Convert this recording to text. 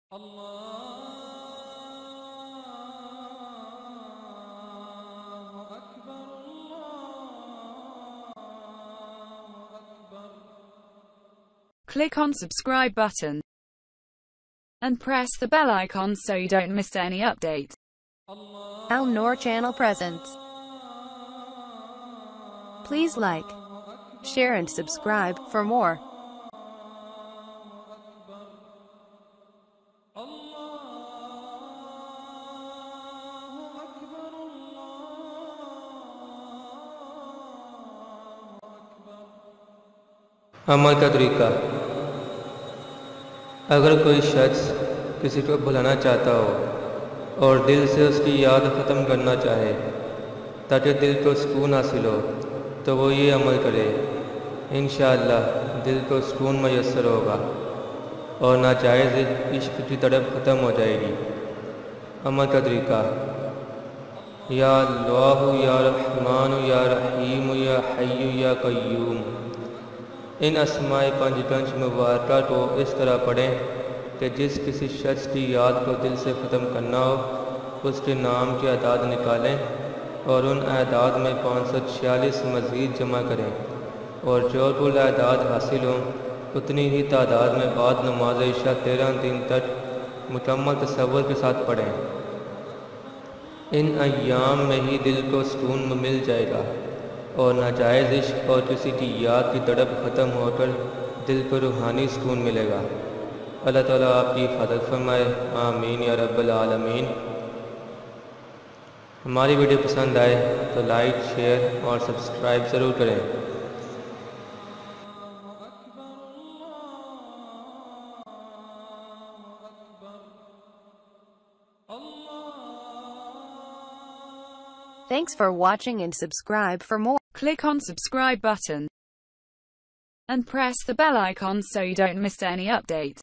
Click on subscribe button and press the bell icon so you don't miss any update. Al Noor Channel presents. Please like, share and subscribe for more. अमल का तरीका। अगर कोई शख्स किसी को भुलाना चाहता हो और दिल से उसकी याद ख़त्म करना चाहे ताकि दिल को सुकून हासिल हो, तो वो ये अमल करे। इंशाअल्लाह दिल को सुकून मैसर होगा और नाजायज़ इश्क की तड़प ख़त्म हो जाएगी। अमल का तरीका। या अल्लाह या रहमान या रहीम या हय्यु या क़य्यूम। इन अस्माए पंजगंज मुबारका को इस तरह पढ़ें कि जिस किसी शख्स की याद को दिल से ख़त्म करना हो उसके नाम के अदाद निकालें और उन अदाद में 546 मज़ीद जमा करें और जो कुल अदाद हासिल हों उतनी ही तादाद में बाद नमाज इशा 13 दिन तक मुकम्मल तसव्वुर के साथ पढ़ें। इन अय्याम में ही दिल को सुकून मिल जाएगा और नाजायज़ इश्क और किसी की याद की तड़प ख़त्म होकर दिल को रूहानी सुकून मिलेगा। अल्लाह ताला आपकी हिफाजत फरमाए, आमीन या रब्बल आलमीन। हमारी वीडियो पसंद आए तो लाइक, शेयर और सब्सक्राइब ज़रूर करें। Thanks for watching and subscribe for more. Click on subscribe button and press the bell icon so you don't miss any update.